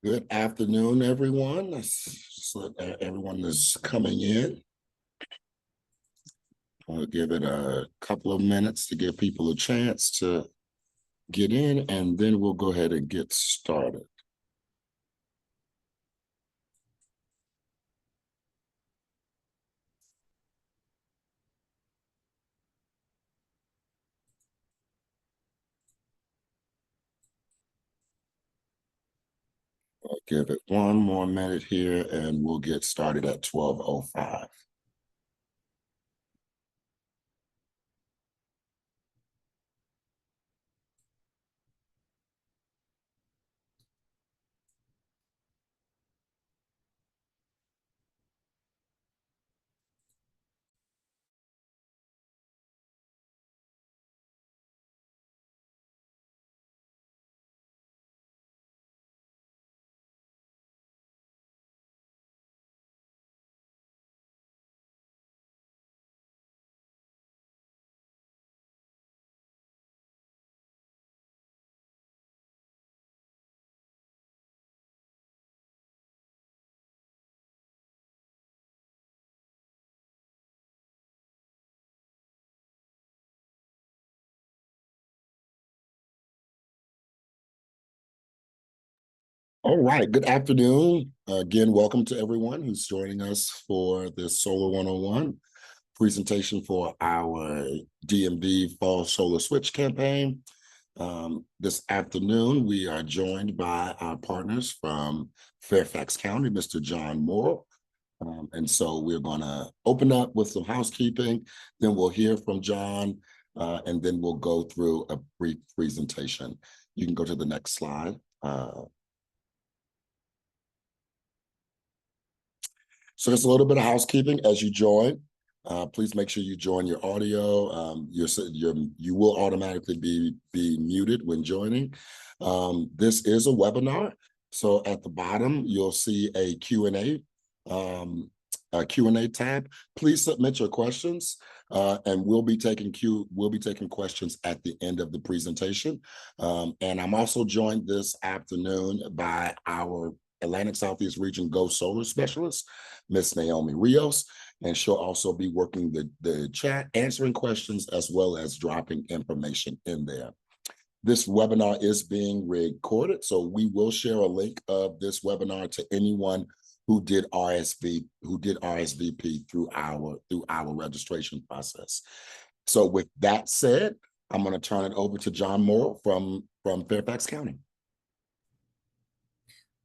Good afternoon, everyone. Let's just let everyone is coming in. I'll give it a couple of minutes to give people a chance to get in, and then we'll go ahead and get started. I'll give it one more minute here, and we'll get started at 12:05. All right, good afternoon. Again, welcome to everyone who's joining us for this Solar 101 presentation for our DMV Fall Solar Switch campaign. This afternoon, we are joined by our partners from Fairfax County, Mr. John Moore. And so we're going to open up with some housekeeping, then we'll hear from John, and then we'll go through a brief presentation. You can go to the next slide. So just a little bit of housekeeping as you join. Please make sure you join your audio. You will automatically be muted when joining. This is a webinar. So at the bottom, you'll see a Q&A tab. Please submit your questions, and we'll be taking questions at the end of the presentation. And I'm also joined this afternoon by our Atlantic Southeast Region Go Solar Specialist, Miss Naomi Rios, and she'll also be working the chat, answering questions, as well as dropping information in there. This webinar is being recorded, so we will share a link of this webinar to anyone who did RSVP through our registration process. So with that said, I'm going to turn it over to John Moore from Fairfax County.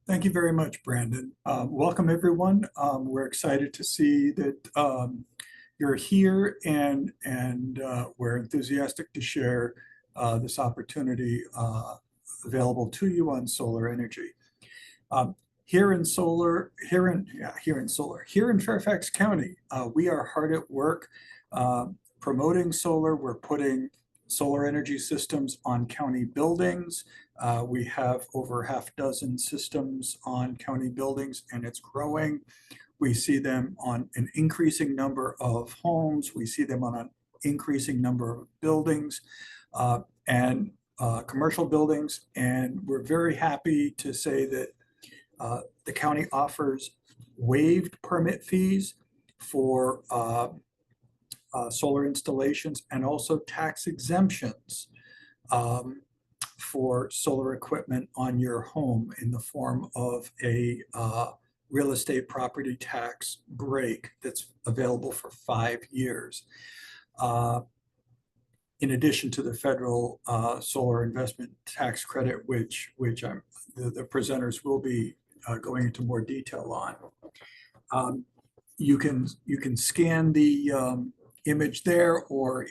Thank you very much, Brandon. Welcome, everyone. We're excited to see that you're here, and we're enthusiastic to share this opportunity available to you on solar energy. Here in Fairfax County, we are hard at work promoting solar. We're putting solar energy systems on county buildings. We have over half dozen systems on county buildings, and it's growing. We see them on an increasing number of homes. We see them on an increasing number of buildings and commercial buildings. And we're very happy to say that the county offers waived permit fees for solar installations, and also tax exemptions for solar equipment on your home in the form of a real estate property tax break that's available for 5 years. In addition to the federal solar investment tax credit, which the presenters will be going into more detail on. You can scan the image there, or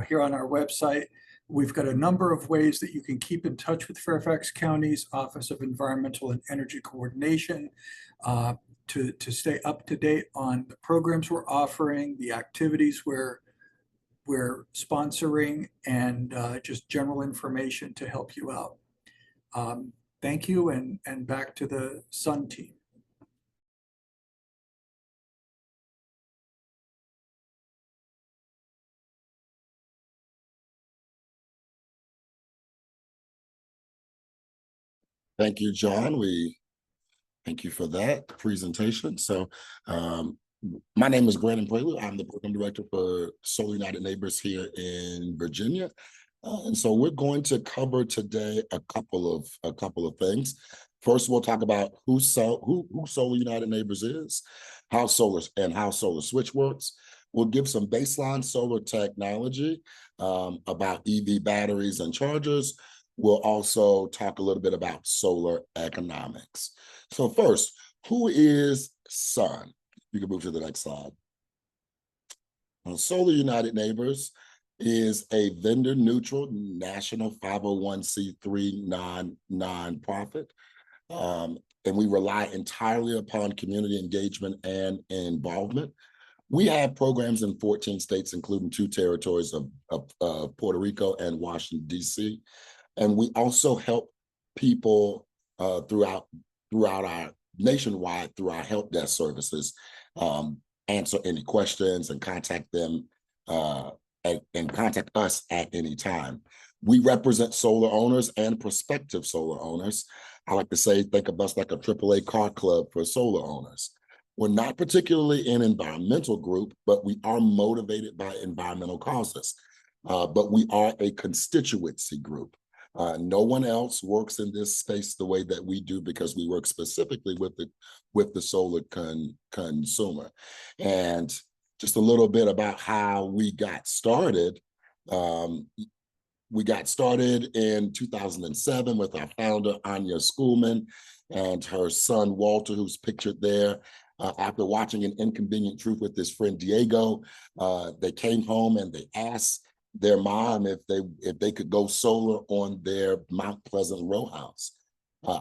here on our website. We've got a number of ways that you can keep in touch with Fairfax County's Office of Environmental and Energy Coordination to stay up to date on the programs we're offering, the activities we're sponsoring, and just general information to help you out. Thank you, and back to the Sun team. Thank you, John. We Thank you for that presentation. So, my name is Brandon Prelude. I'm the program director for Solar United Neighbors here in Virginia. And so we're going to cover today a couple of things. First, we'll talk about who Solar United Neighbors is, how solar switch works. We'll give some baseline solar technology about EV batteries and chargers. We'll also talk a little bit about solar economics. So first, who is Sun? You can move to the next slide. Solar United Neighbors is a vendor neutral national 501c3 nonprofit. And we rely entirely upon community engagement and involvement. We have programs in 14 states, including 2 territories of Puerto Rico and Washington, D.C. And we also help people throughout our nationwide through our help desk services, answer any questions and contact them and contact us at any time. We represent solar owners and prospective solar owners. I like to say, think of us like a AAA car club for solar owners. We're not particularly an environmental group, but we are motivated by environmental causes. But we are a constituency group. No one else works in this space the way that we do because we work specifically with the solar consumer. And just a little bit about how we got started. We got started in 2007 with our founder, Anya Schoolman, and her son, Walter, who's pictured there. After watching An Inconvenient Truth with his friend Diego, they came home and they asked their mom if they could go solar on their Mount Pleasant row house.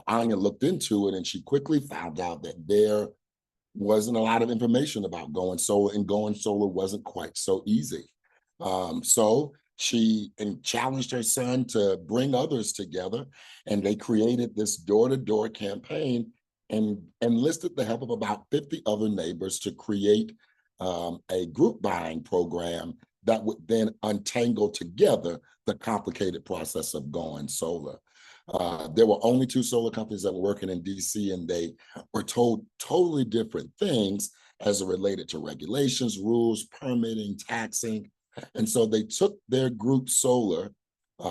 Anya looked into it and she quickly found out that there wasn't a lot of information about going solar, and going solar wasn't quite so easy. So she challenged her son to bring others together, and they created this door-to-door campaign and enlisted the help of about 50 other neighbors to create a group buying program that would then untangle together the complicated process of going solar. There were only 2 solar companies that were working in DC, and they were told totally different things as it related to regulations, rules, permitting, taxing. And so they took their group solar,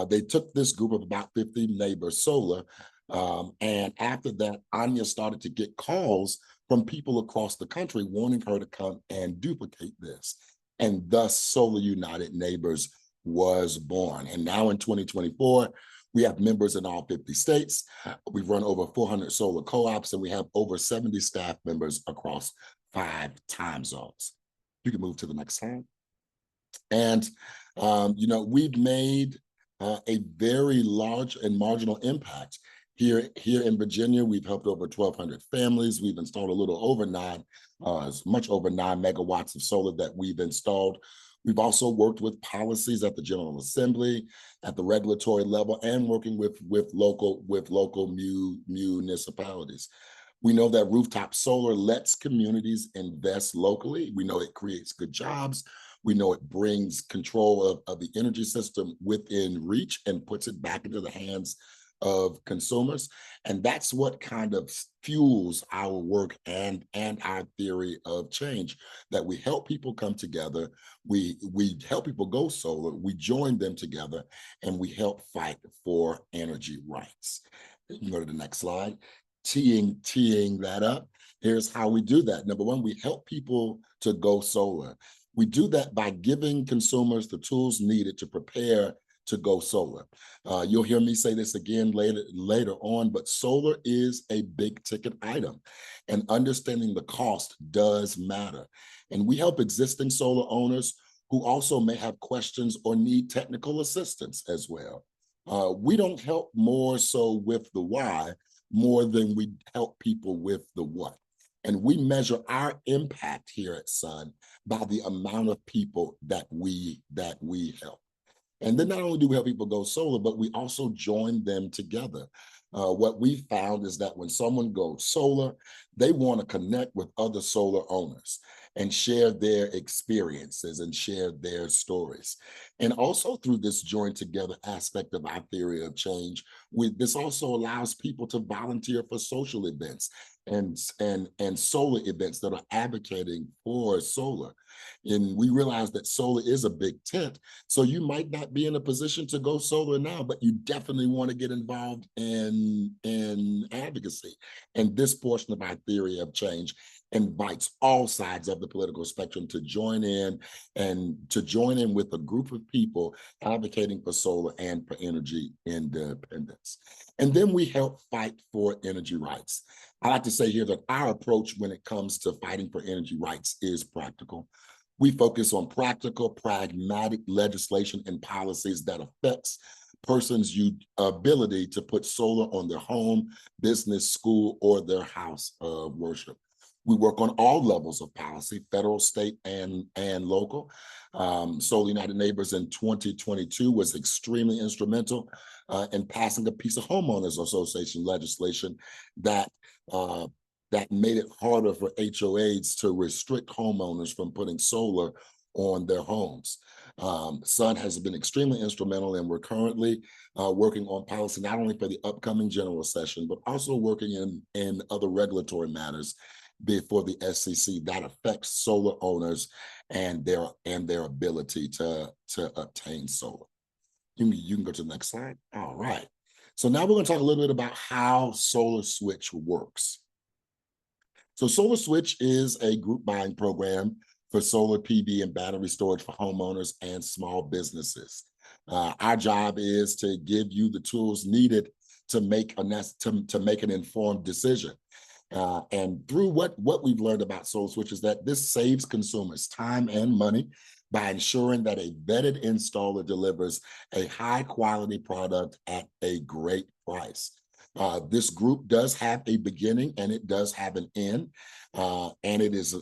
they took this group of about 50 neighbors solar. And after that, Anya started to get calls from people across the country wanting her to come and duplicate this. And thus Solar United Neighbors was born. And now in 2024, we have members in all 50 states. We've run over 400 solar co-ops, and we have over 70 staff members across 5 time zones. You can move to the next slide. And, we've made a very large and marginal impact. Here in Virginia, we've helped over 1,200 families. We've installed a little over much over 9 megawatts of solar that we've installed. We've also worked with policies at the General Assembly, at the regulatory level, and working with local municipalities. We know that rooftop solar lets communities invest locally. We know it creates good jobs. We know it brings control of the energy system within reach and puts it back into the hands of consumers. And that's what kind of fuels our work and our theory of change, that we help people come together, we help people go solar, we join them together, and we help fight for energy rights. You can go to the next slide. Teeing that up, here's how we do that. Number one, we help people to go solar. We do that by giving consumers the tools needed to prepare to go solar. You'll hear me say this again later on, but solar is a big ticket item, and understanding the cost does matter. And we help existing solar owners who also may have questions or need technical assistance as well. We don't help more so with the why, more than we help people with the what. And we measure our impact here at Sun by the amount of people that we help. And then not only do we help people go solar, but we also join them together. What we found is that when someone goes solar, they want to connect with other solar owners and share their experiences and share their stories. And also through this join together aspect of our theory of change, this also allows people to volunteer for social events and solar events that are advocating for solar. And we realize that solar is a big tent. So you might not be in a position to go solar now, but you definitely want to get involved in advocacy. And this portion of our theory of change invites all sides of the political spectrum to join in with a group of people advocating for solar and for energy independence. And then we help fight for energy rights. I like to say here that our approach when it comes to fighting for energy rights is practical. We focus on practical, pragmatic legislation and policies that affects person's ability to put solar on their home, business, school, or their house of worship. We work on all levels of policy, federal, state, and local. Solar United Neighbors in 2022 was extremely instrumental in passing a piece of homeowners association legislation that made it harder for HOAs to restrict homeowners from putting solar on their homes. SUN has been extremely instrumental, and we're currently working on policy not only for the upcoming general session, but also working in other regulatory matters before the SCC that affects solar owners and their ability to obtain solar. You can go to the next slide. All right. So now we're going to talk a little bit about how Solar Switch works. So Solar Switch is a group buying program for solar PV and battery storage for homeowners and small businesses. Our job is to give you the tools needed to make an informed decision. And through what we've learned about Solar Switch is that this saves consumers time and money by ensuring that a vetted installer delivers a high quality product at a great price. This group does have a beginning and it does have an end, and it is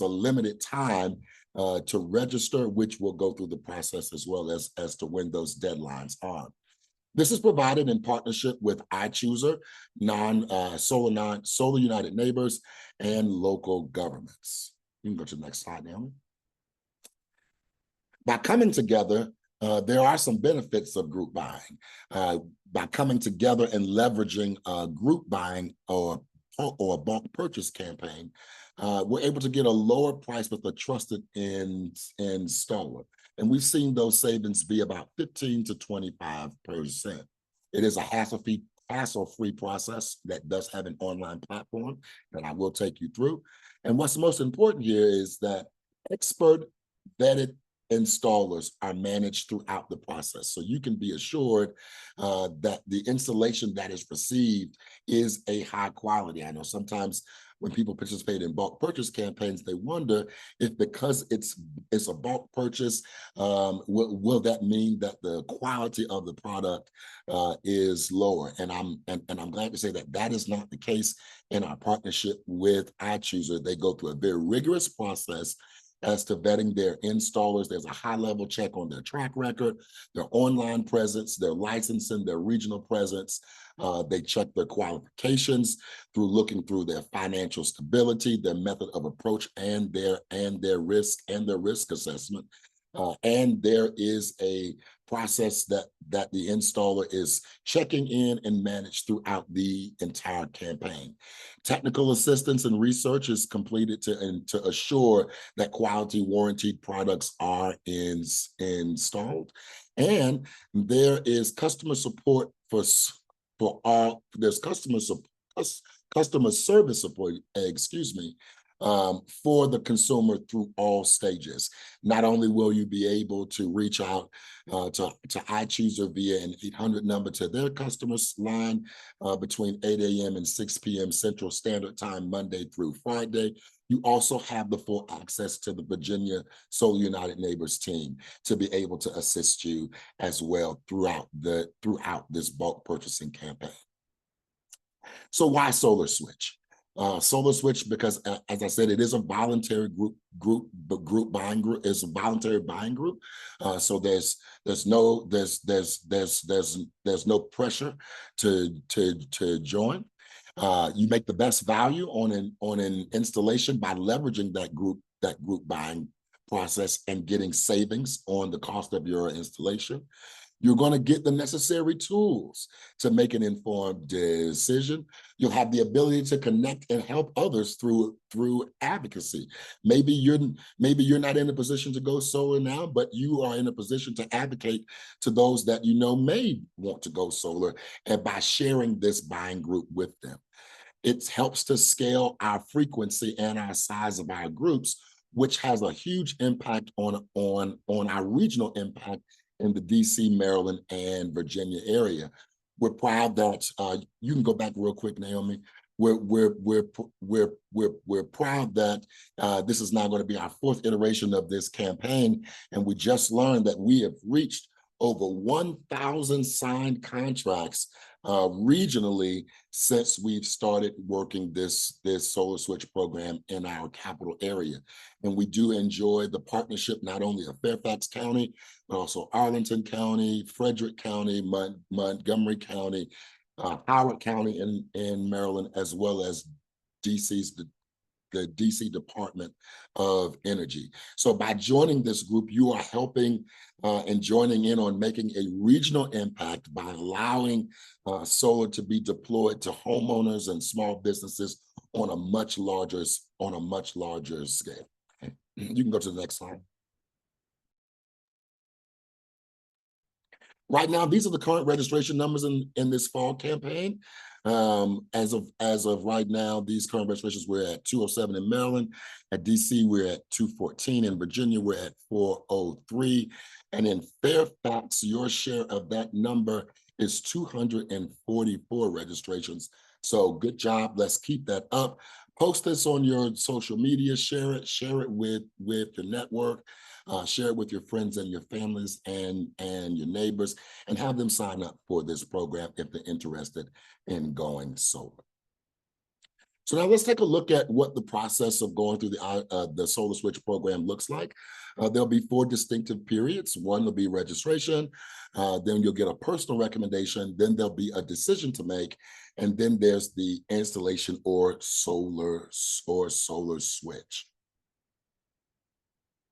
a limited time to register, which will go through the process as well as to when those deadlines are. This is provided in partnership with iChooser, Solar United Neighbors, and local governments. You can go to the next slide, Naomi. By coming together, there are some benefits of group buying. By coming together and leveraging group buying or a bulk purchase campaign, we're able to get a lower price with a trusted installer. And we've seen those savings be about 15 to 25%. It is a hassle-free process that does have an online platform that I will take you through. And what's most important here is that expert vetted installers are managed throughout the process. So you can be assured that the installation that is received is a high quality. I know sometimes when people participate in bulk purchase campaigns, they wonder if because it's a bulk purchase, will that mean that the quality of the product is lower? And I'm glad to say that that is not the case in our partnership with iChooser. They go through a very rigorous process as to vetting their installers. There's a high-level check on their track record, their online presence, their licensing, their regional presence. They check their qualifications through looking through their financial stability, their method of approach, and their risk assessment. And there is a process that the installer is checking in and managed throughout the entire campaign. Technical assistance and research is completed to assure that quality warranted products are installed. And there is customer support there's customer service support, for the consumer through all stages. Not only will you be able to reach out to iChooser via an 800 number to their customers line between 8 a.m. and 6 p.m. Central Standard Time, Monday through Friday. You also have the full access to the Virginia Solar United Neighbors team to be able to assist you as well throughout this bulk purchasing campaign. So why Solar Switch? Solar Switch, because as I said, it is a voluntary buying group. It's a voluntary buying group. So there's no pressure to join. You make the best value on an installation by leveraging that group buying process and getting savings on the cost of your installation. You're going to get the necessary tools to make an informed decision. You'll have the ability to connect and help others through advocacy. Maybe you're not in a position to go solar now, but you are in a position to advocate to those that you know may want to go solar, and by sharing this buying group with them. It helps to scale our frequency and our size of our groups, which has a huge impact on our regional impact in the DC, Maryland, and Virginia area. We're proud that you can go back real quick, Naomi. We're proud that this is now going to be our 4th iteration of this campaign, and we just learned that we have reached over 1,000 signed contracts regionally since we've started working this solar switch program in our capital area. And we do enjoy the partnership not only of Fairfax County, but also Arlington County, Frederick County, Montgomery County, Howard County in Maryland, as well as the DC Department of Energy. So by joining this group, you are helping and joining in on making a regional impact by allowing solar to be deployed to homeowners and small businesses on a much larger scale. You can go to the next slide. Right now, these are the current registration numbers in this fall campaign. As of right now, these current registrations, we're at 207 in Maryland. At DC, we're at 214. In Virginia, we're at 403. And in Fairfax, your share of that number is 244 registrations. So good job. Let's keep that up. Post this on your social media, share it with your network, share it with your friends and your families and your neighbors, and have them sign up for this program if they're interested in going solar. So now let's take a look at what the process of going through the Solar Switch program looks like. There'll be 4 distinctive periods. One will be registration, then you'll get a personal recommendation, then there'll be a decision to make, and then there's the installation or solar switch.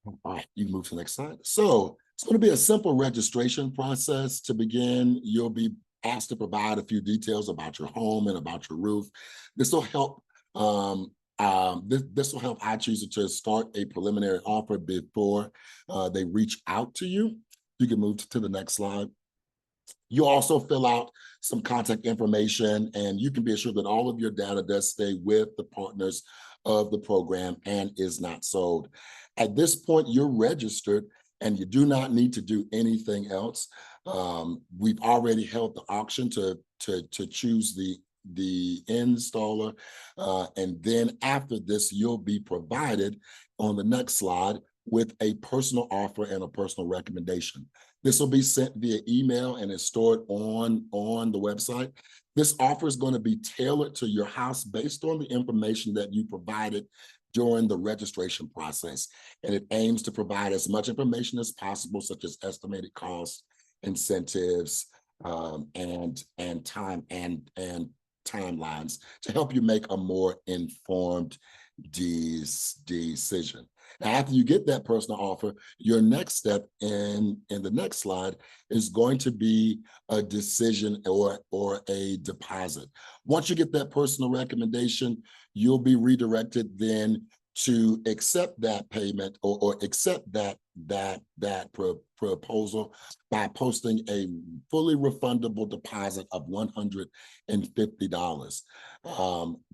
All right, you can move to the next slide. So it's going to be a simple registration process. To begin, you'll be asked to provide a few details about your home and about your roof. This will help this will help iChooser to start a preliminary offer before they reach out to you. You can move to the next slide. You also fill out some contact information, and you can be assured that all of your data does stay with the partners of the program and is not sold. At this point, you're registered and you do not need to do anything else. We've already held the auction to choose the installer. And then after this, you'll be provided on the next slide with a personal offer and a personal recommendation. This will be sent via email and is stored on the website. This offer is going to be tailored to your house based on the information that you provided during the registration process. And it aims to provide as much information as possible, such as estimated costs, incentives, and timelines to help you make a more informed decision. Now, after you get that personal offer, your next step in the next slide is going to be a decision or a deposit. Once you get that personal recommendation, you'll be redirected then to accept that payment or accept that proposal by posting a fully refundable deposit of $150.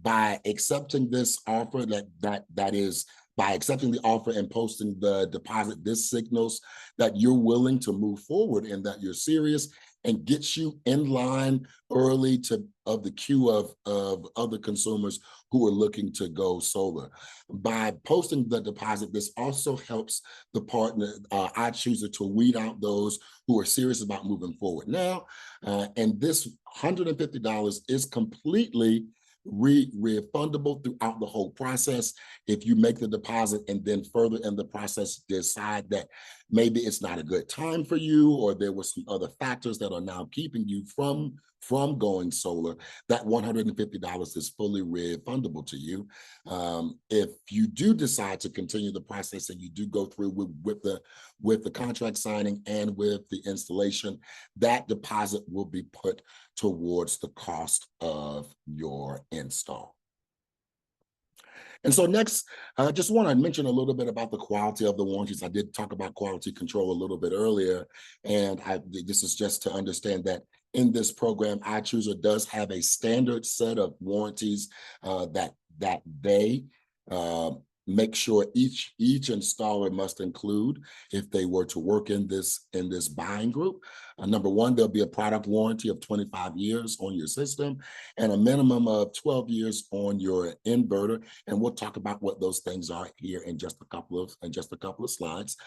By accepting this offer, that is by accepting the offer and posting the deposit, this signals that you're willing to move forward and that you're serious, and gets you in line early of the queue of other consumers who are looking to go solar. By posting the deposit, this also helps the partner, iChooser, to weed out those who are serious about moving forward now. And this $150 is completely refundable throughout the whole process. If you make the deposit and then further in the process decide that maybe it's not a good time for you, or there were some other factors that are now keeping you from going solar, that $150 is fully refundable to you. If you do decide to continue the process and you do go through with the contract signing and with the installation, that deposit will be put towards the cost of your install. And so next, I just want to mention a little bit about the quality of the warranties. I did talk about quality control a little bit earlier, and this is just to understand that in this program, iChooser does have a standard set of warranties that they make sure each installer must include if they were to work in this buying group. Number one, there'll be a product warranty of 25 years on your system and a minimum of 12 years on your inverter. And we'll talk about what those things are here in just a couple of slides.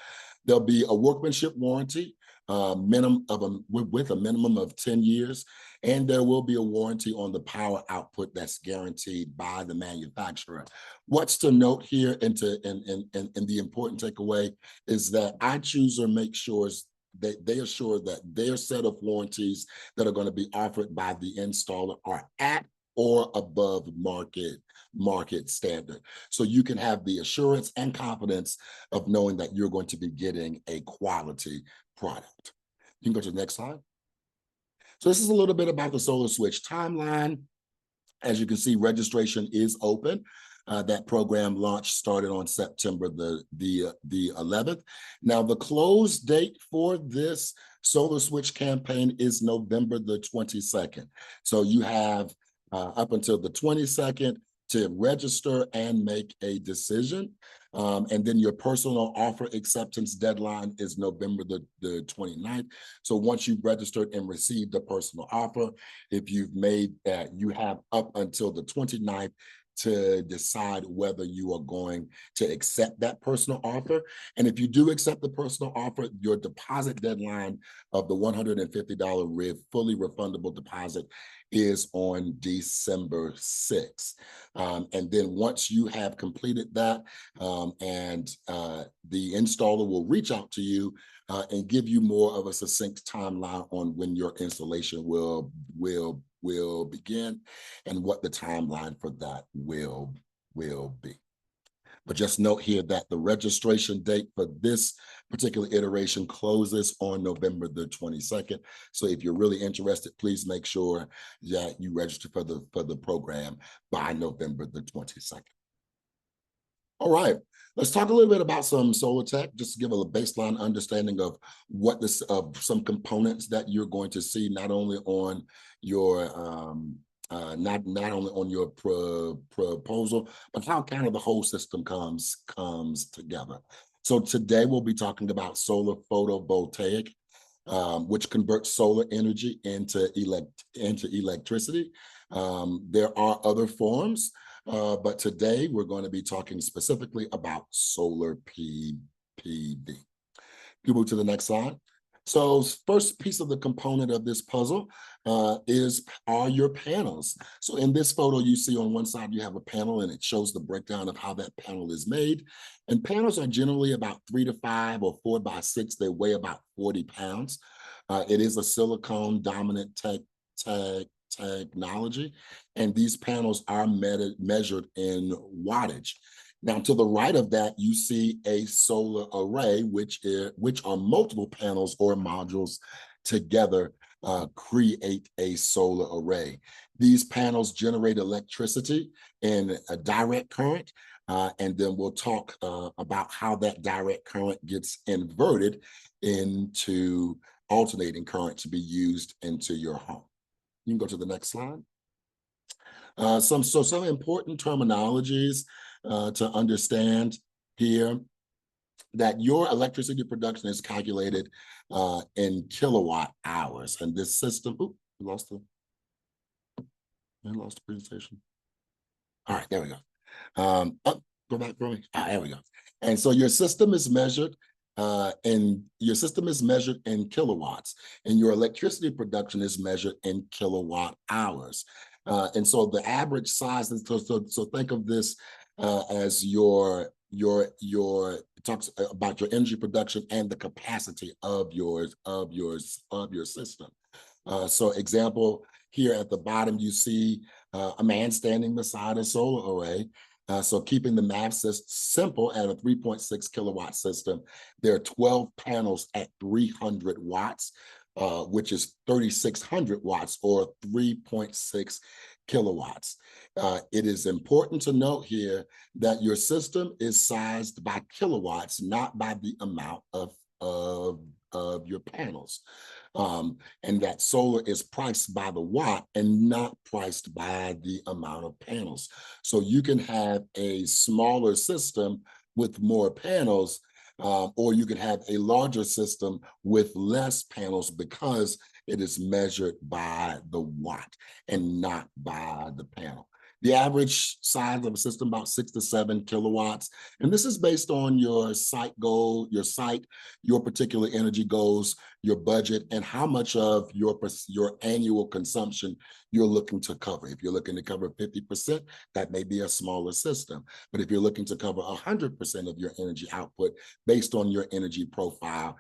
There'll be a workmanship warranty with a minimum of 10 years, and there will be a warranty on the power output that's guaranteed by the manufacturer. What's to note here and the important takeaway is that iChooser makes sure they assure that their set of warranties that are going to be offered by the installer are at or above market standard. So you can have the assurance and confidence of knowing that you're going to be getting a quality product. You can go to the next slide. So this is a little bit about the Solar Switch timeline. As you can see, registration is open. That program launch started on September the 11th. Now, the close date for this Solar Switch campaign is November the 22nd. So you have up until the 22nd to register and make a decision. And then your personal offer acceptance deadline is November the 29th. So once you've registered and received a personal offer, if you've made that, you have up until the 29th to decide whether you are going to accept that personal offer. And if you do accept the personal offer, your deposit deadline of the $150 fully refundable deposit is on December 6th. And then once you have completed that, the installer will reach out to you and give you more of a succinct timeline on when your installation will begin and what the timeline for that will be. But just note here that the registration date for this particular iteration closes on November the 22nd. So if you're really interested, please make sure that you register for the program by November the 22nd. All right, let's talk a little bit about some solar tech, just to give a baseline understanding of what some components that you're going to see, not only on your not only on your proposal, but how kind of the whole system comes together. So today we'll be talking about solar photovoltaic, which converts solar energy into electricity. There are other forms, but today we're going to be talking specifically about solar PV. You move to the next slide. So first piece of the component of this puzzle are your panels. So in this photo, you see on one side, you have a panel and it shows the breakdown of how that panel is made. And panels are generally about 3 to 5 or 4 by 6. They weigh about 40 pounds. It is a silicone dominant technology. And these panels are measured in wattage. Now, to the right of that, you see a solar array, which are multiple panels or modules together create a solar array. These panels generate electricity in a direct current, and then we'll talk about how that direct current gets inverted into alternating current to be used into your home. You can go to the next slide. Some important terminologies to understand here, that your electricity production is calculated in kilowatt hours. And this system, I lost the presentation. All right, there we go. Go back for me. There we go. And so your system is measured in kilowatts, and your electricity production is measured in kilowatt hours. And so the average size, so think of this as your it talks about your energy production and the capacity of your system. So example, here at the bottom, you see a man standing beside a solar array. So keeping the math simple, at a 3.6 kilowatt system, there are 12 panels at 300 watts, which is 3,600 watts or 3.6 kilowatts. It is important to note here that your system is sized by kilowatts, not by the amount of your panels. And that solar is priced by the watt and not priced by the amount of panels. So you can have a smaller system with more panels, or you can have a larger system with less panels because it is measured by the watt and not by the panel. The average size of a system, about 6 to 7 kilowatts. And this is based on your site goal, your particular energy goals, your budget, and how much of your annual consumption you're looking to cover. If you're looking to cover 50%, that may be a smaller system. But if you're looking to cover 100% of your energy output based on your energy profile,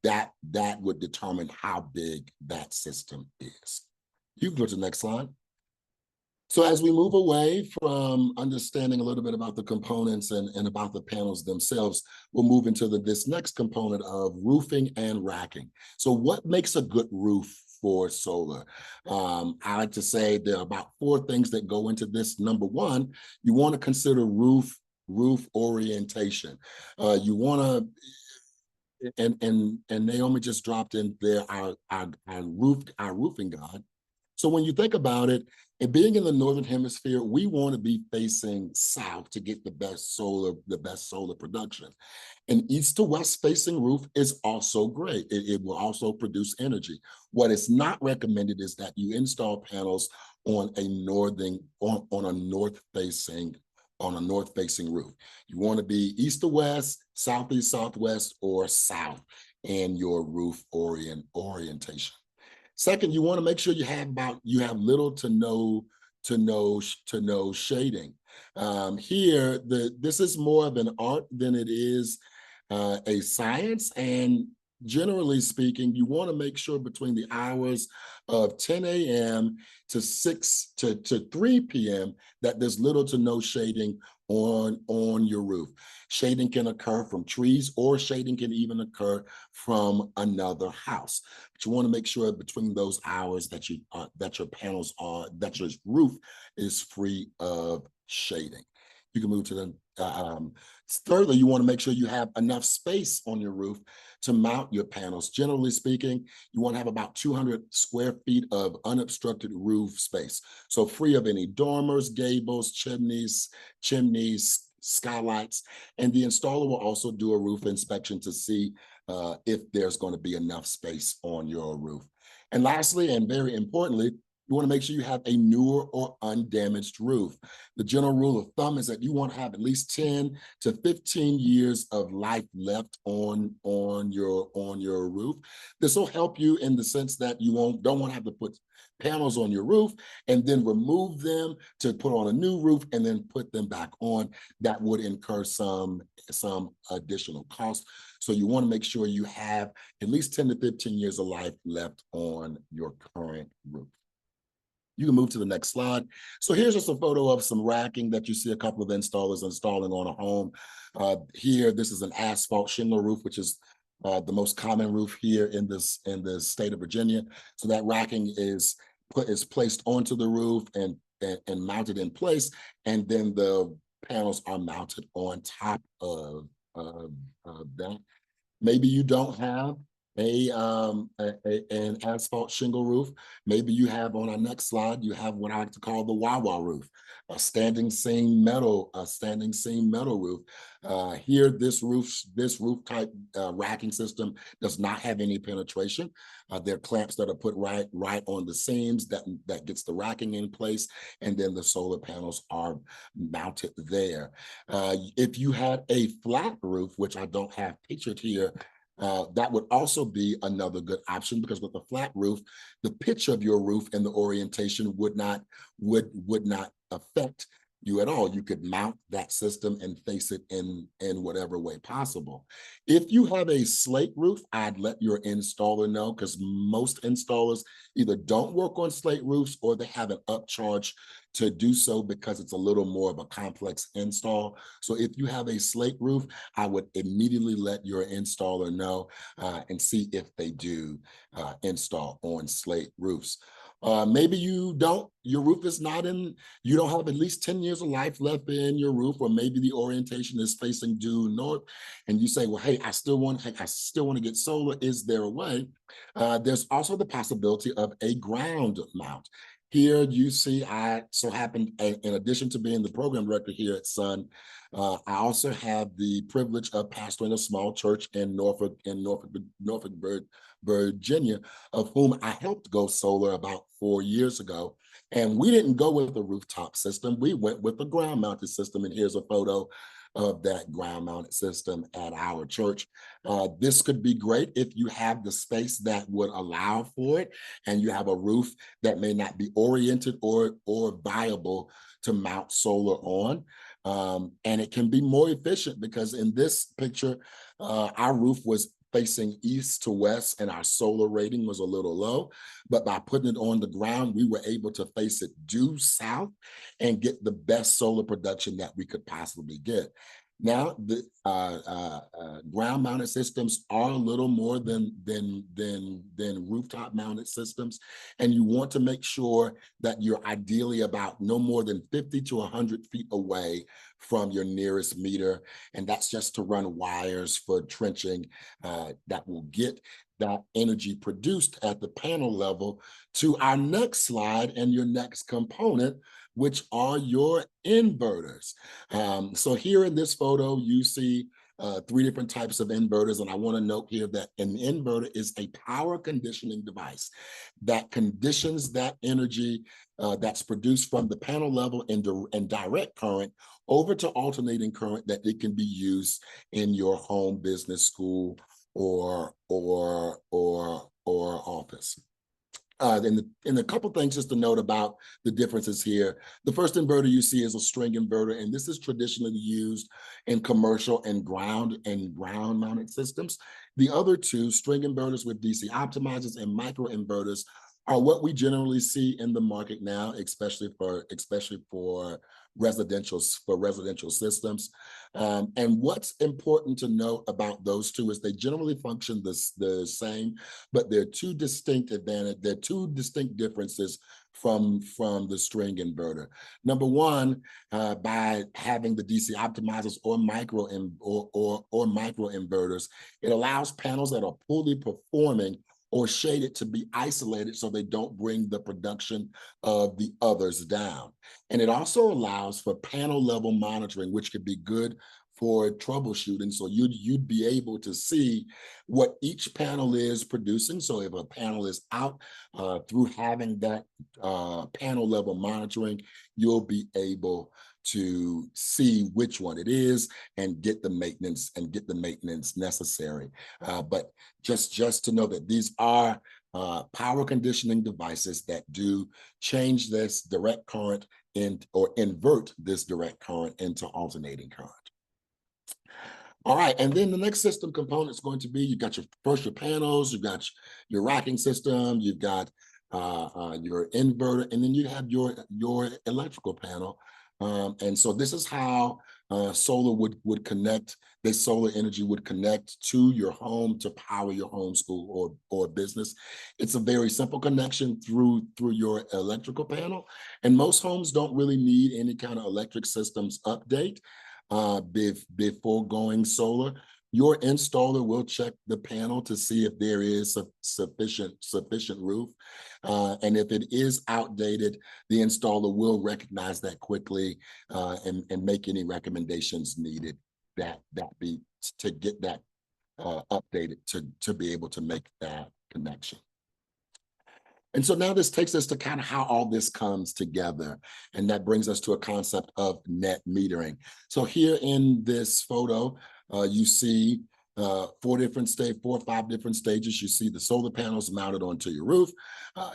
that would determine how big that system is. You can go to the next slide. So as we move away from understanding a little bit about the components and about the panels themselves, we'll move into this next component of roofing and racking. So what makes a good roof for solar? I like to say there are about 4 things that go into this. Number one, you want to consider roof orientation. You want to, and Naomi just dropped in there our roofing guide. So when you think about it, and being in the Northern Hemisphere, we want to be facing south to get the best solar production. An east to west facing roof is also great. It will also produce energy. What is not recommended is that you install panels on a north facing roof. You want to be east to west, southeast, southwest, or south in your roof orientation. Second, you want to make sure you have little to no shading. Here, this is more of an art than it is a science. And generally speaking, you want to make sure between the hours of 10 a.m. to 3 p.m. that there's little to no shading on your roof. Shading can occur from trees, or shading can even occur from another house. But you want to make sure between those hours that your roof is free of shading. You can move to the thirdly, you want to make sure you have enough space on your roof to mount your panels. Generally speaking, you want to have about 200 square feet of unobstructed roof space. So free of any dormers, gables, chimneys, skylights. And the installer will also do a roof inspection to see if there's going to be enough space on your roof. And lastly, and very importantly, you want to make sure you have a newer or undamaged roof. The general rule of thumb is that you want to have at least 10 to 15 years of life left on your roof. This will help you in the sense that you don't want to have to put panels on your roof and then remove them to put on a new roof and then put them back on. That would incur some additional cost. So you want to make sure you have at least 10 to 15 years of life left on your current roof. You can move to the next slide. So here's just a photo of some racking that you see a couple of installers installing on a home. Here, this is an asphalt shingle roof, which is the most common roof here in the state of Virginia. So that racking is placed onto the roof and mounted in place, and then the panels are mounted on top of that. Maybe you don't have an asphalt shingle roof. Maybe you have, on our next slide, you have what I like to call the Wawa roof, a standing seam metal roof. Here, this roof type racking system does not have any penetration. There are clamps that are put right on the seams that gets the racking in place, and then the solar panels are mounted there. If you had a flat roof, which I don't have pictured here, that would also be another good option, because with a flat roof, the pitch of your roof and the orientation would not affect you at all. You could mount that system and face it in whatever way possible. If you have a slate roof, I'd let your installer know, because most installers either don't work on slate roofs or they have an upcharge to do so because it's a little more of a complex install. So if you have a slate roof, I would immediately let your installer know and see if they do install on slate roofs. Maybe you don't, your roof is not in, you don't have at least 10 years of life left in your roof, or maybe the orientation is facing due north, and you say, well, hey, I still want to get solar. Is there a way? There's also the possibility of a ground mount. Here you see, I so happen, in addition to being the program director here at Sun, I also have the privilege of pastoring a small church in Norfolk, Virginia, of whom I helped go solar about 4 years ago. And we didn't go with a rooftop system. We went with a ground mounted system. And here's a photo of that ground mounted system at our church. This could be great if you have the space that would allow for it, and you have a roof that may not be oriented or viable to mount solar on. And it can be more efficient because in this picture, our roof was facing east to west and our solar rating was a little low, but by putting it on the ground, we were able to face it due south and get the best solar production that we could possibly get. Now, the ground mounted systems are a little more than rooftop mounted systems. And you want to make sure that you're ideally about no more than 50 to 100 feet away from your nearest meter. And that's just to run wires for trenching that will get that energy produced at the panel level to our next slide and your next component, which are your inverters. So here in this photo, you see 3 different types of inverters. And I want to note here that an inverter is a power conditioning device that conditions that energy that's produced from the panel level and direct current over to alternating current that it can be used in your home, business, school, or office. And a couple things just to note about the differences here. The first inverter you see is a string inverter, and this is traditionally used in commercial and ground mounted systems. The other two, string inverters with DC optimizers and micro inverters, are what we generally see in the market now, especially for residential systems. And what's important to note about those two is they generally function the same, but they're two distinct differences from the string inverter. Number one, by having the DC optimizers or micro inverters, it allows panels that are poorly performing or shaded to be isolated so they don't bring the production of the others down. And it also allows for panel level monitoring, which could be good for troubleshooting. So you'd be able to see what each panel is producing. So if a panel is out, through having that panel level monitoring, you'll be able to see which one it is and get the maintenance necessary. But just to know that these are power conditioning devices that do change this direct current or invert this direct current into alternating current. All right, and then the next system component is going to be, you've got your panels, you've got your racking system, you've got your inverter, and then you have your electrical panel. And so this is how solar would connect. This solar energy would connect to your home to power your home, school, or business. It's a very simple connection through your electrical panel. And most homes don't really need any kind of electric systems update before going solar. Your installer will check the panel to see if there is sufficient roof. And if it is outdated, the installer will recognize that quickly and make any recommendations needed to get that updated to be able to make that connection. And so now this takes us to kind of how all this comes together. And that brings us to a concept of net metering. So here in this photo, you see 4 or 5 different stages. You see the solar panels mounted onto your roof.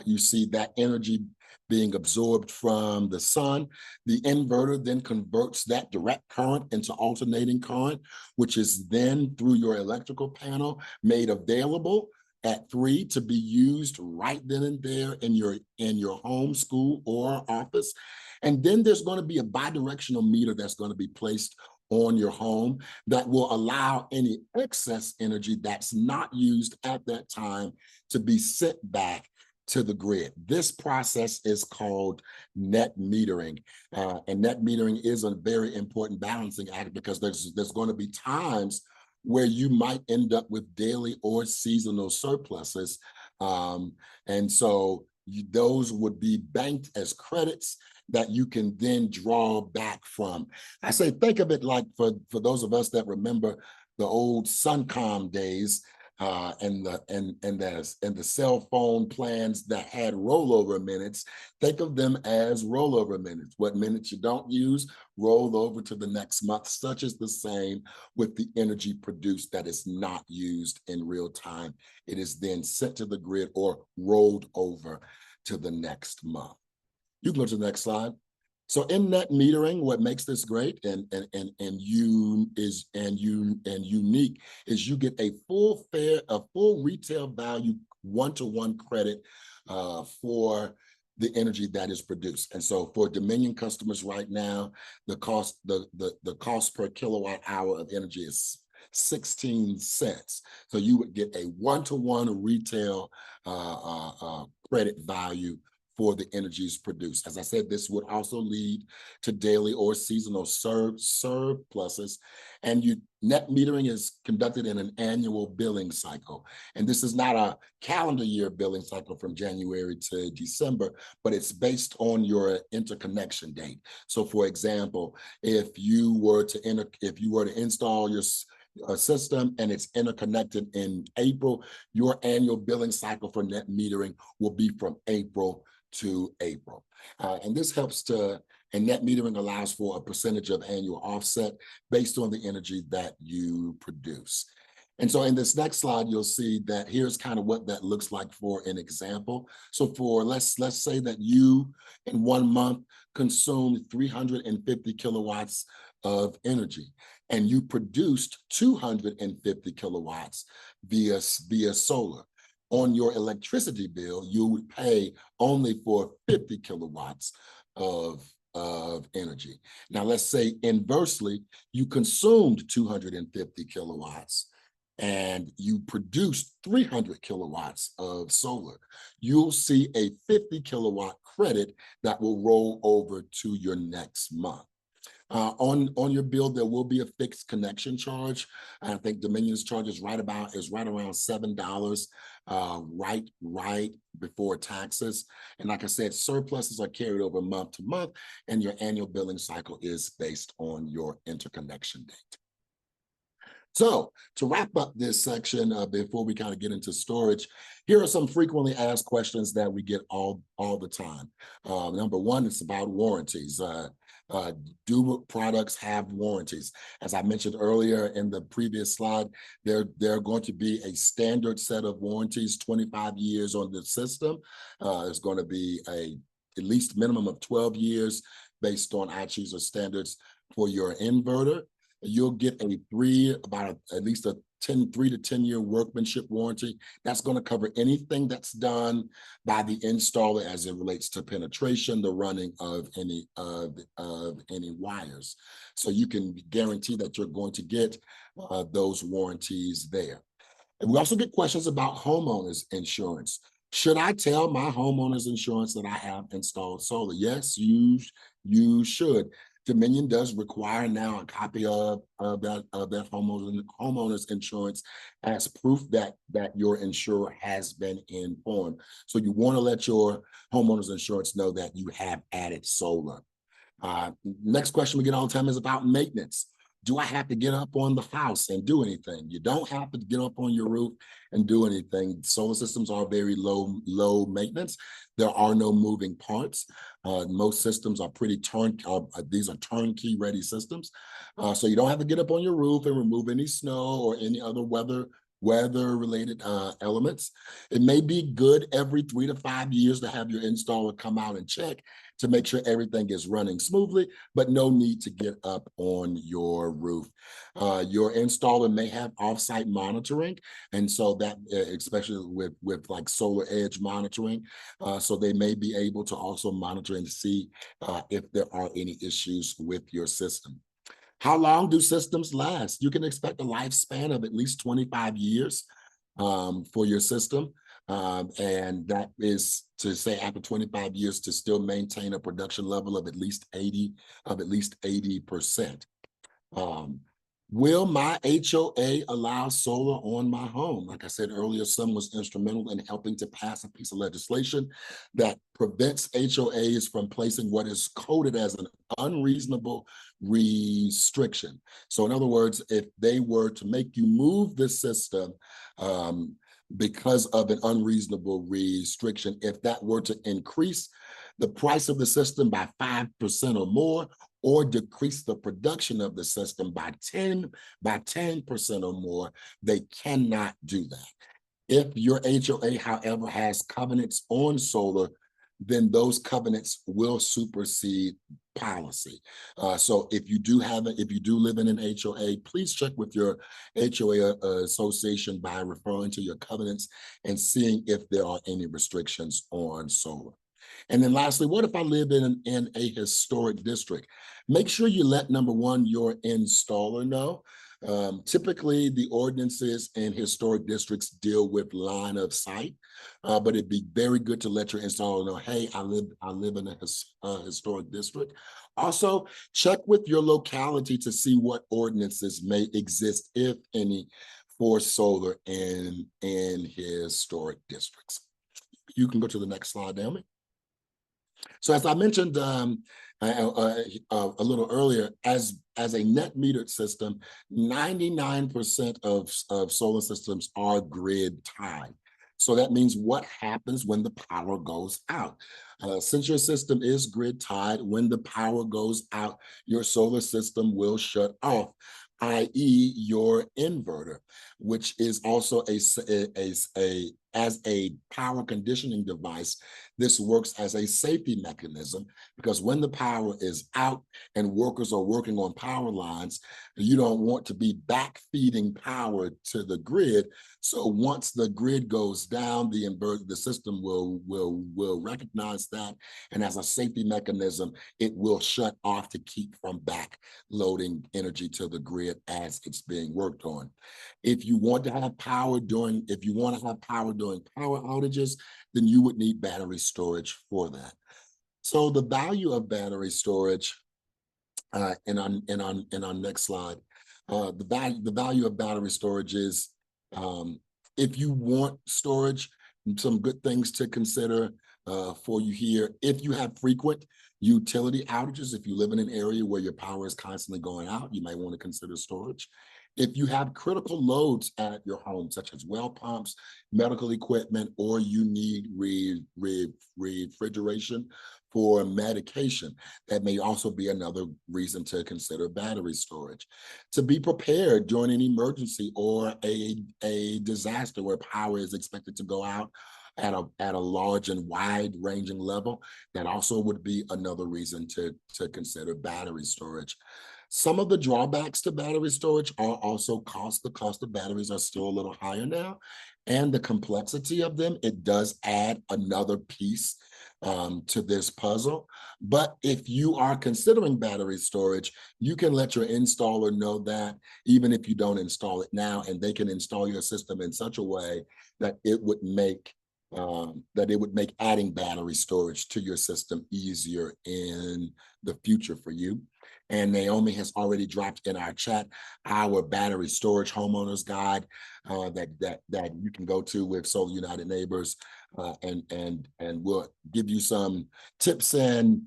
You see that energy being absorbed from the sun. The inverter then converts that direct current into alternating current, which is then through your electrical panel made available at 3 to be used right then and there in your home, school, or office. And then there's going to be a bidirectional meter that's going to be placed on your home that will allow any excess energy that's not used at that time to be sent back to the grid. This process is called net metering. And net metering is a very important balancing act because there's going to be times where you might end up with daily or seasonal surpluses. And so those would be banked as credits that you can then draw back from. I say, think of it like for those of us that remember the old Suncom days, and the cell phone plans that had rollover minutes. Think of them as rollover minutes. What minutes you don't use roll over to the next month. Such is the same with the energy produced that is not used in real time. It is then sent to the grid or rolled over to the next month. You can go to the next slide. So in net metering, what makes this great and unique is you get a full retail value one-to-one credit for the energy that is produced. And so for Dominion customers right now, the cost per kilowatt hour of energy is 16 cents. So you would get a one-to-one retail credit value for the energies produced. As I said, this would also lead to daily or seasonal surpluses. And net metering is conducted in an annual billing cycle. And this is not a calendar year billing cycle from January to December, but it's based on your interconnection date. So for example, if you were to install your system and it's interconnected in April, your annual billing cycle for net metering will be from April to April. And this and net metering allows for a percentage of annual offset based on the energy that you produce. And so in this next slide, you'll see that here's kind of what that looks like for an example. So let's say that you in 1 month consumed 350 kilowatts of energy and you produced 250 kilowatts via solar. On your electricity bill, you would pay only for 50 kilowatts of energy. Now, let's say inversely, you consumed 250 kilowatts and you produced 300 kilowatts of solar. You'll see a 50 kilowatt credit that will roll over to your next month. On your bill, there will be a fixed connection charge. I think Dominion's charge is right around $7, right before taxes. And like I said, surpluses are carried over month to month, and your annual billing cycle is based on your interconnection date. So to wrap up this section, before we kind of get into storage, here are some frequently asked questions that we get all the time. Number one, it's about warranties. Do products have warranties? As I mentioned earlier in the previous slide, there are going to be a standard set of warranties, 25 years on the system. There's going to be at least minimum of 12 years based on iChooser standards for your inverter. You'll get at least a 3 to 10 year workmanship warranty. That's going to cover anything that's done by the installer as it relates to penetration, the running of any wires. So you can guarantee that you're going to get those warranties there. And we also get questions about homeowners insurance. Should I tell my homeowners insurance that I have installed solar? Yes, you should. Dominion does require now a copy of that homeowner's insurance as proof that your insurer has been informed. So you want to let your homeowner's insurance know that you have added solar. Next question we get all the time is about maintenance. Do I have to get up on the house and do anything? You don't have to get up on your roof and do anything. Solar systems are very low maintenance. There are no moving parts. Most systems are pretty these are turnkey ready systems. So you don't have to get up on your roof and remove any snow or any other weather weather-related elements. It may be good every 3 to 5 years to have your installer come out and check to make sure everything is running smoothly, but no need to get up on your roof. Your installer may have off-site monitoring, and so that, especially with like solar edge monitoring, so they may be able to also monitor and see if there are any issues with your system. How long do systems last? You can expect a lifespan of at least 25 years for your system. And that is to say after 25 years to still maintain a production level of at least 80%. Um, will my HOA allow solar on my home? Like I said earlier, some was instrumental in helping to pass a piece of legislation that prevents HOAs from placing what is coded as an unreasonable restriction. So in other words, if they were to make you move the system because of an unreasonable restriction, if that were to increase the price of the system by 5% or more, or decrease the production of the system by 10% or more, they cannot do that. If your HOA, however, has covenants on solar, then those covenants will supersede policy. So if you do live in an HOA, please check with your HOA association by referring to your covenants and seeing if there are any restrictions on solar. And then lastly, what if I live in a historic district? Make sure you let, number one, your installer know. Typically, the ordinances in historic districts deal with line of sight, but it'd be very good to let your installer know, hey, I live in a historic district. Also, check with your locality to see what ordinances may exist, if any, for solar in historic districts. You can go to the next slide, Naomi. So as I mentioned a little earlier, as a net metered system, 99% of solar systems are grid tied. So that means what happens when the power goes out. Since your system is grid tied, when the power goes out, your solar system will shut off, i.e. your inverter, which is also as a power conditioning device. This works as a safety mechanism, because when the power is out and workers are working on power lines, you don't want to be back feeding power to the grid. So once the grid goes down, the system will recognize that, and as a safety mechanism, it will shut off to keep from back loading energy to the grid as it's being worked on. If you want to have power during power outages, then you would need battery storage for that. So the value of battery storage, in our next slide, the value of battery storage is, if you want storage, some good things to consider for you here. If you have frequent utility outages, if you live in an area where your power is constantly going out, you might want to consider storage. If you have critical loads at your home, such as well pumps, medical equipment, or you need refrigeration for medication, that may also be another reason to consider battery storage. To be prepared during an emergency or a disaster where power is expected to go out at a large and wide-ranging level, that also would be another reason to consider battery storage. Some of the drawbacks to battery storage are also cost. The cost of batteries are still a little higher now, and the complexity of them, it does add another piece to this puzzle. But if you are considering battery storage, you can let your installer know that, even if you don't install it now, and they can install your system in such a way that it would make adding battery storage to your system easier in the future for you. And Naomi has already dropped in our chat our battery storage homeowners guide that you can go to with Solar United Neighbors, and we'll give you some tips and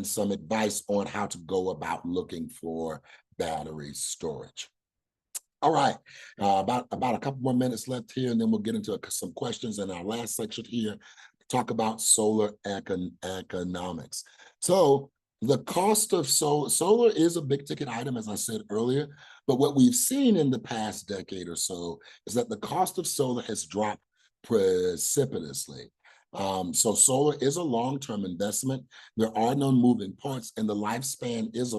some advice on how to go about looking for battery storage. All right, about a couple more minutes left here, and then we'll get into some questions in our last section here, talk about solar economics. So The cost of solar is a big ticket item, as I said earlier, but what we've seen in the past decade or so is that the cost of solar has dropped precipitously. So solar is a long-term investment. There are no moving parts, and the lifespan is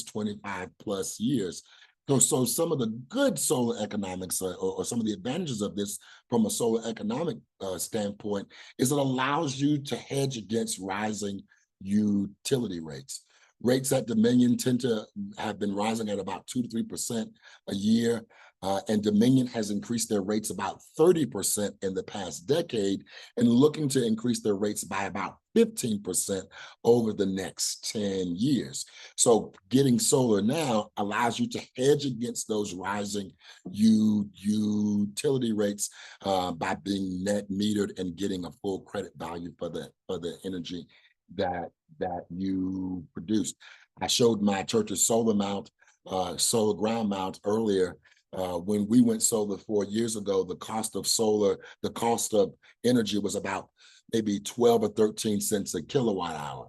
25 plus years. So some of the good solar economics, or some of the advantages of this from a solar economic standpoint, is it allows you to hedge against rising utility rates. Rates at Dominion tend to have been rising at about 2 to 3% a year. And Dominion has increased their rates about 30% in the past decade and looking to increase their rates by about 15% over the next 10 years. So getting solar now allows you to hedge against those rising utility rates by being net metered and getting a full credit value for the energy that you produced. I showed my church's solar ground mount earlier. When we went solar 4 years ago, the cost of energy was about maybe 12 or 13 cents a kilowatt hour.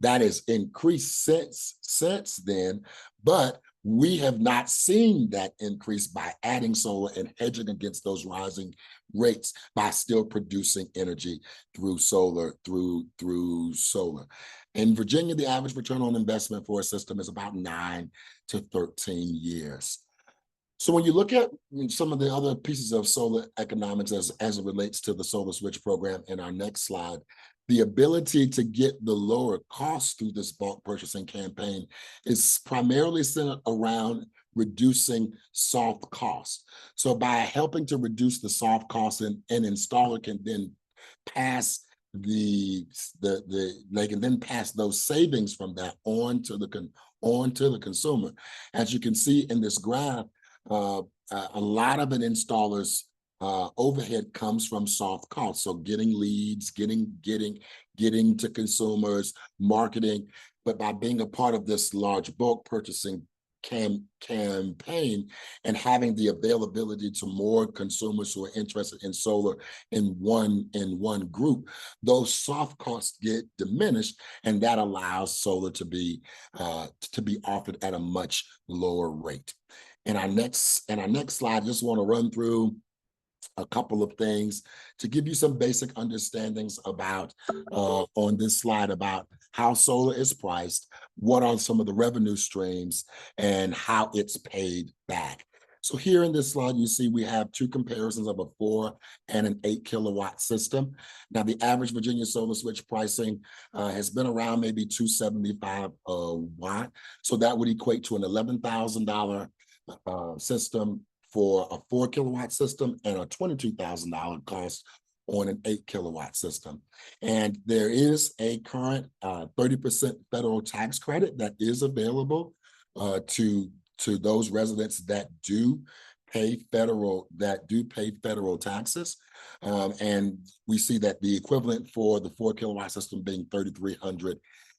That has increased since then, but we have not seen that increase by adding solar and hedging against those rising rates by still producing energy through solar. In Virginia, the average return on investment for a system is about 9 to 13 years. So when you look at some of the other pieces of solar economics as it relates to the Solar Switch program in our next slide, the ability to get the lower costs through this bulk purchasing campaign is primarily centered around reducing soft costs. So by helping to reduce the soft costs, an installer can then pass they can then pass those savings from that on to the consumer. As you can see in this graph, a lot of an installer's overhead comes from soft costs. So getting leads, getting to consumers, marketing. But by being a part of this large bulk purchasing campaign and having the availability to more consumers who are interested in solar in one group, those soft costs get diminished, and that allows solar to be offered at a much lower rate. In our next slide, I just want to run through a couple of things to give you some basic understandings about on this slide about how solar is priced, what are some of the revenue streams, and how it's paid back. So here in this slide, you see we have two comparisons of a 4 and an 8 kilowatt system. Now, the average Virginia Solar Switch pricing has been around maybe $275 a watt. So that would equate to an $11,000 system for a 4 kilowatt system and a $22,000 cost on an 8 kilowatt system. And there is a current 30% federal tax credit that is available to those residents that do pay federal taxes. And we see that the equivalent for the 4 kilowatt system being $3,300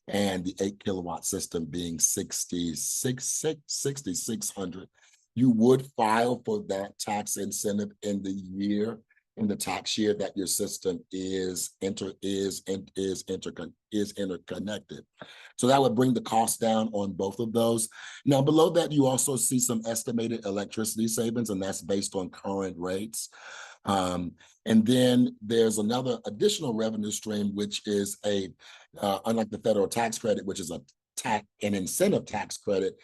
and the 8 kilowatt system being $6,600. You would file for that tax incentive in the tax year that your system is interconnected. So that would bring the cost down on both of those. Now, below that, you also see some estimated electricity savings, and that's based on current rates. And then there's another additional revenue stream, which is unlike the federal tax credit, which is an incentive tax credit,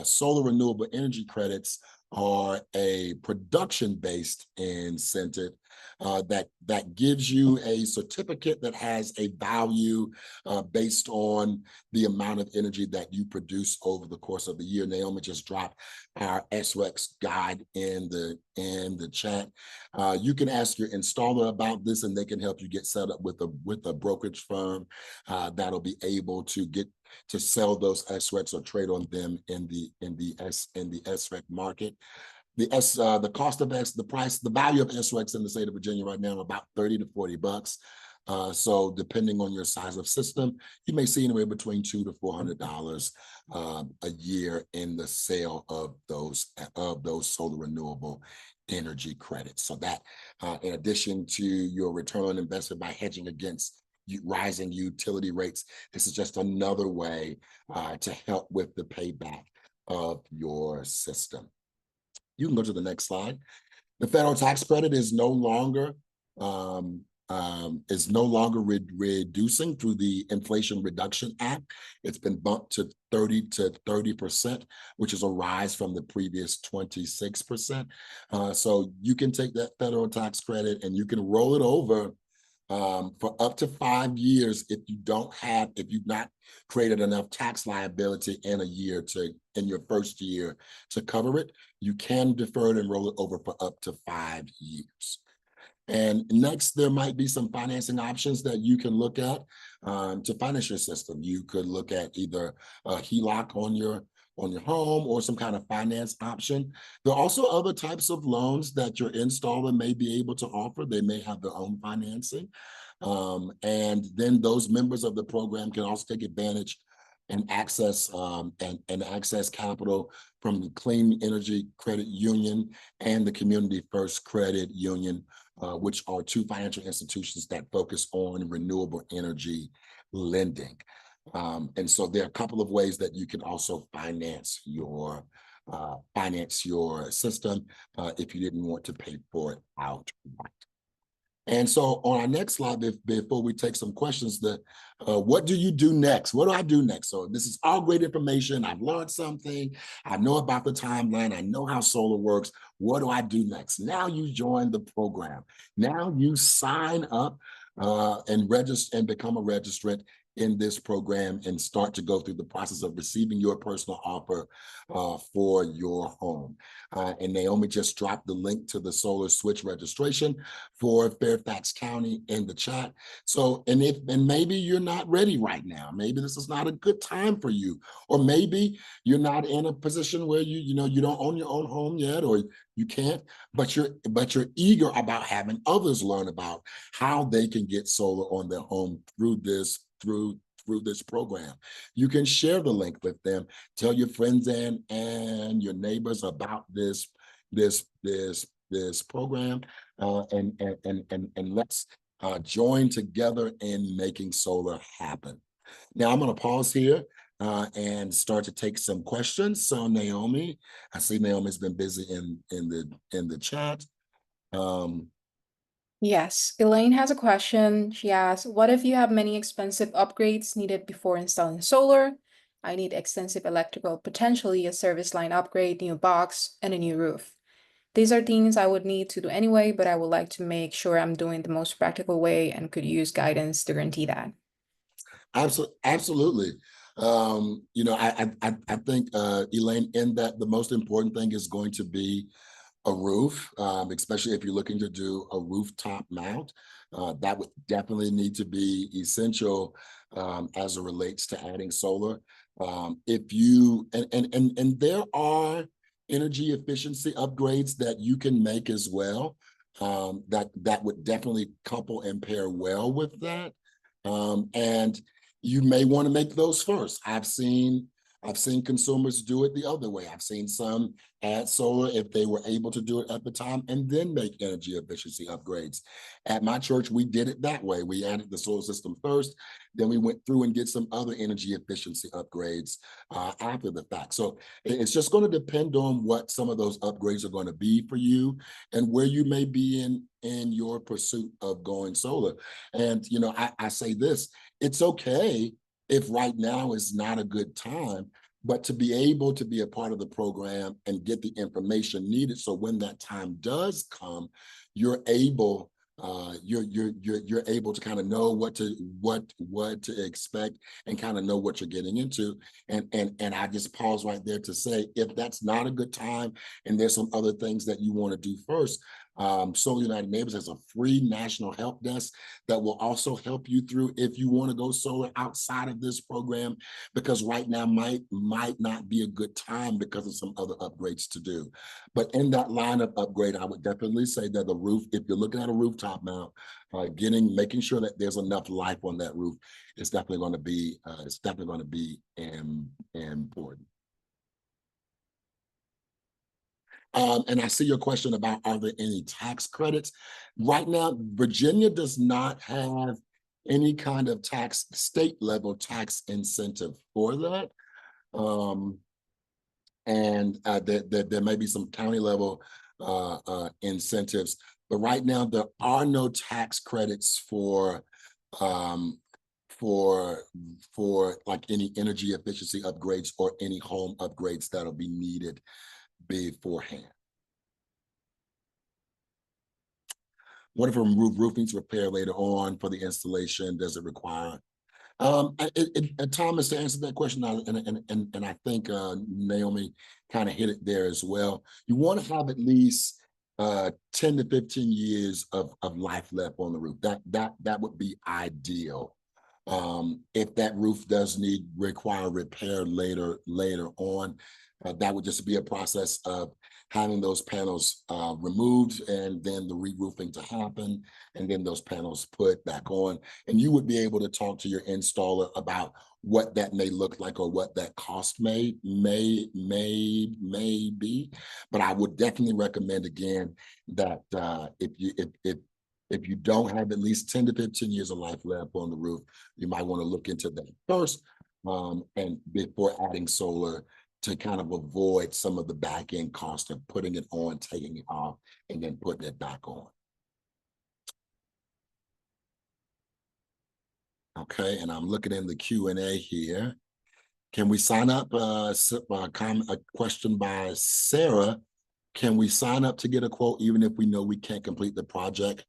solar renewable energy credits are a production-based incentive that gives you a certificate that has a value based on the amount of energy that you produce over the course of the year. Naomi just dropped our SREX guide in the chat. You can ask your installer about this, and they can help you get set up with a brokerage firm that'll be able to sell those SRECs or trade on them in the SREC market. The cost of the value of SRECs in the state of Virginia right now about $30 to $40. So depending on your size of system, you may see anywhere between $200 to $400 a year in the sale of those solar renewable energy credits. So that in addition to your return on investment by hedging against rising utility rates. This is just another way to help with the payback of your system. You can go to the next slide. The federal tax credit is no longer reducing through the Inflation Reduction Act. It's been bumped to 30%, which is a rise from the previous 26%. So you can take that federal tax credit and you can roll it over for up to 5 years if you've not created enough tax liability in your first year to cover it. You can defer it and roll it over for up to 5 years. And next, there might be some financing options that you can look at to finance your system. You could look at either a HELOC on your home or some kind of finance option. There are also other types of loans that your installer may be able to offer. They may have their own financing. And then those members of the program can also take advantage and access access capital from the Clean Energy Credit Union and the Community First Credit Union, which are two financial institutions that focus on renewable energy lending. And so there are a couple of ways that you can also finance your system if you didn't want to pay for it outright. And so on our next slide, before we take some questions, what do you do next? What do I do next? So this is all great information. I've learned something. I know about the timeline. I know how solar works. What do I do next? Now you join the program. Now you sign up and register and become a registrant in this program and start to go through the process of receiving your personal offer for your home. And Naomi just dropped the link to the solar switch registration for Fairfax County in the chat. So, and maybe you're not ready right now. Maybe this is not a good time for you, or maybe you're not in a position where you don't own your own home yet, or you can't, but you're eager about having others learn about how they can get solar on their home through this program. You can share the link with them, tell your friends and your neighbors about this program, and let's join together in making solar happen. Now I'm going to pause here and start to take some questions. So Naomi, I see Naomi's been busy in the chat. Yes, Elaine has a question. She asks, what if you have many expensive upgrades needed before installing solar? I need extensive electrical, potentially a service line upgrade, new box, and a new roof. These are things I would need to do anyway, but I would like to make sure I'm doing the most practical way and could use guidance to guarantee that. Absolutely. I think, Elaine, in that the most important thing is going to be a roof, especially if you're looking to do a rooftop mount. That would definitely need to be essential as it relates to adding solar. If you and there are energy efficiency upgrades that you can make as well, that would definitely couple and pair well with that. And you may want to make those first. I've seen consumers do it the other way. I've seen some add solar if they were able to do it at the time and then make energy efficiency upgrades. At my church, we did it that way. We added the solar system first, then we went through and did some other energy efficiency upgrades after the fact. So it's just going to depend on what some of those upgrades are going to be for you and where you may be in your pursuit of going solar. And, I say this, it's okay if right now is not a good time, but to be able to be a part of the program and get the information needed, so when that time does come, you're able you're able to kind of know what to expect and kind of know what you're getting into. And I just pause right there to say, if that's not a good time and there's some other things that you want to do first, Solar United Neighbors has a free national help desk that will also help you through if you want to go solar outside of this program, because right now might not be a good time because of some other upgrades to do. But in that line of upgrade, I would definitely say that the roof, if you're looking at a rooftop mount, making sure that there's enough life on that roof is definitely going to be important. And I see your question about, are there any tax credits? Right now, Virginia does not have any kind of state level tax incentive for that. And there may be some county level incentives, but right now there are no tax credits for like any energy efficiency upgrades or any home upgrades that'll be needed beforehand. What if a roof needs repair later on for the installation? Does it require? Thomas, to answer that question, and I think Naomi kind of hit it there as well. You want to have at least 10 to 15 years of life left on the roof. That would be ideal. If that roof does require repair later on, that would just be a process of having those panels removed and then the re-roofing to happen and then those panels put back on. And you would be able to talk to your installer about what that may look like or what that cost may be. But I would definitely recommend again that if you don't have at least 10 to 15 years of life left on the roof, you might want to look into that first and before adding solar, to kind of avoid some of the back end cost of putting it on, taking it off, and then putting it back on. Okay, and I'm looking in the Q&A here. Can we sign up? A question by Sarah. Can we sign up to get a quote even if we know we can't complete the project?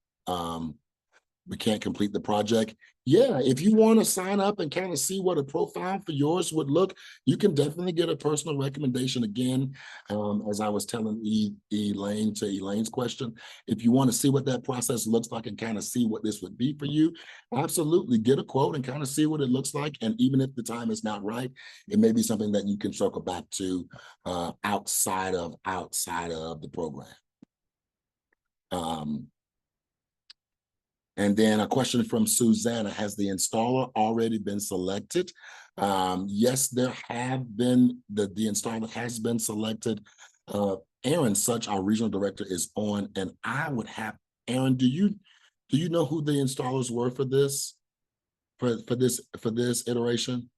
Yeah, if you want to sign up and kind of see what a profile for yours would look, you can definitely get a personal recommendation. Again, as I was telling Elaine's question, if you want to see what that process looks like and kind of see what this would be for you, absolutely get a quote and kind of see what it looks like. And even if the time is not right, it may be something that you can circle back to outside of the program. And then a question from Susanna: has the installer already been selected? Yes, there have been, the installer has been selected. Aaron Such, our regional director, is on, and I would have, Aaron, do you know who the installers were for this iteration?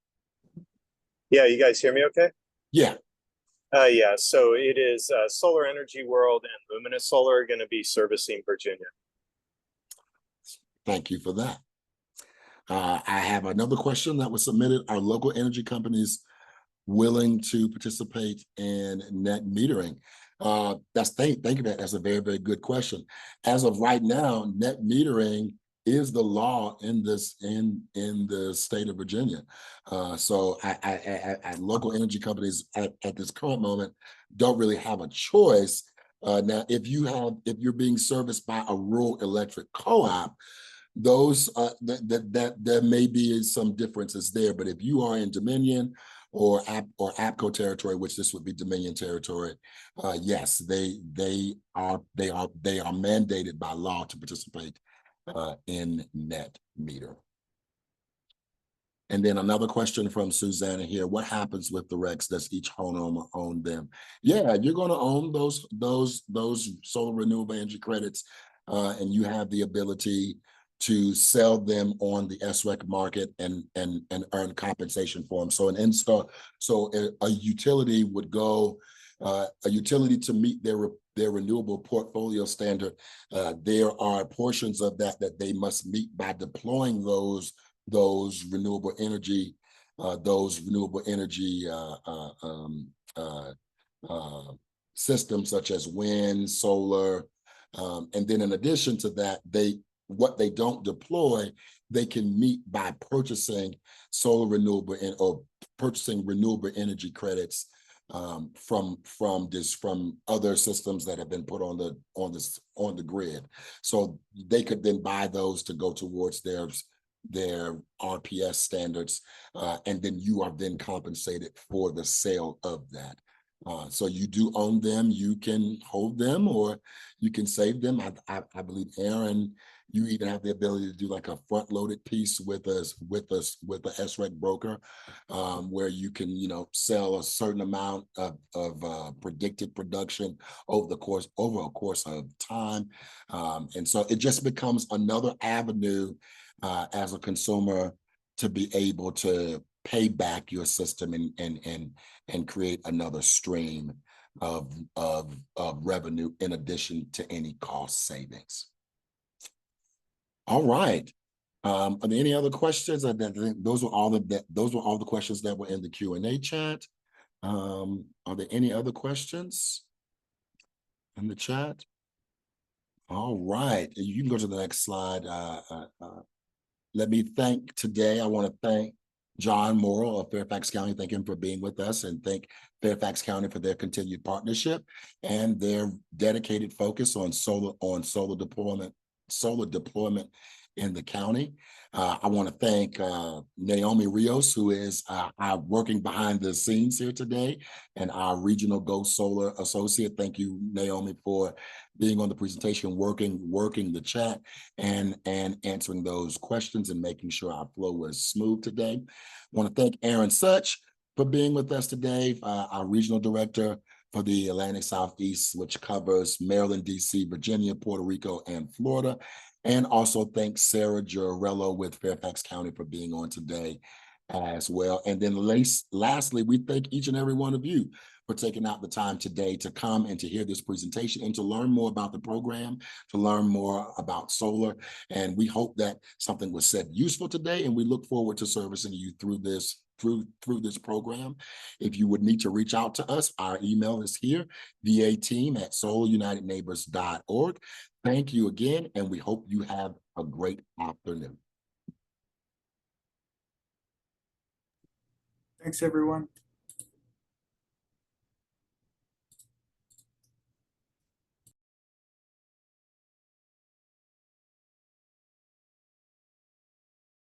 Yeah, you guys hear me okay? Yeah. Yeah, so it is Solar Energy World and Luminous Solar are going to be servicing Virginia. Thank you for that. I have another question that was submitted. Are local energy companies willing to participate in net metering? Thank you. That's a very, very good question. As of right now, net metering is the law in the state of Virginia. So local energy companies at this current moment don't really have a choice. Now, if you're being serviced by a rural electric co-op, those there may be some differences there, but if you are in Dominion or APCO territory, which this would be Dominion territory, yes, they are mandated by law to participate in net meter. And then another question from Susanna here: what happens with the RECs? Does each homeowner own them? Yeah, you're going to own those solar renewable energy credits, and you have the ability to sell them on the SREC market and earn compensation for them. So a utility would go, a utility to meet their renewable portfolio standard, there are portions of that they must meet by deploying those renewable energy systems such as wind, solar, and then in addition to that, what they don't deploy, they can meet by purchasing purchasing renewable energy credits from other systems that have been put on the grid. So they could then buy those to go towards their RPS standards, and then you are then compensated for the sale of that. So you do own them. You can hold them or you can save them. I believe, Aaron, you even have the ability to do like a front-loaded piece with a SREC broker, where you can, sell a certain amount of predicted production over a course of time, and so it just becomes another avenue as a consumer to be able to pay back your system and create another stream of revenue in addition to any cost savings. All right. Are there any other questions? I think those were all the questions that were in the Q&A chat. Are there any other questions in the chat? All right, you can go to the next slide. Let me thank today. I want to thank John Morrill of Fairfax County. Thank him for being with us, and thank Fairfax County for their continued partnership and their dedicated focus on solar deployment in the county. I want to thank Naomi Rios, who is working behind the scenes here today, and our Regional Go Solar Associate. Thank you, Naomi, for being on the presentation, working the chat and answering those questions and making sure our flow was smooth today. I want to thank Aaron Such for being with us today, our Regional Director for the Atlantic Southeast, which covers Maryland, DC, Virginia, Puerto Rico, and Florida. And also thanks Sarah Giorello with Fairfax County for being on today as well. And then lastly, we thank each and every one of you for taking out the time today to come and to hear this presentation and to learn more about the program, to learn more about solar. And we hope that something was said useful today, and we look forward to servicing you through this program. If you would need to reach out to us, our email is here, vateam@solarunitedneighbors.org. Thank you again, and we hope you have a great afternoon. Thanks, everyone.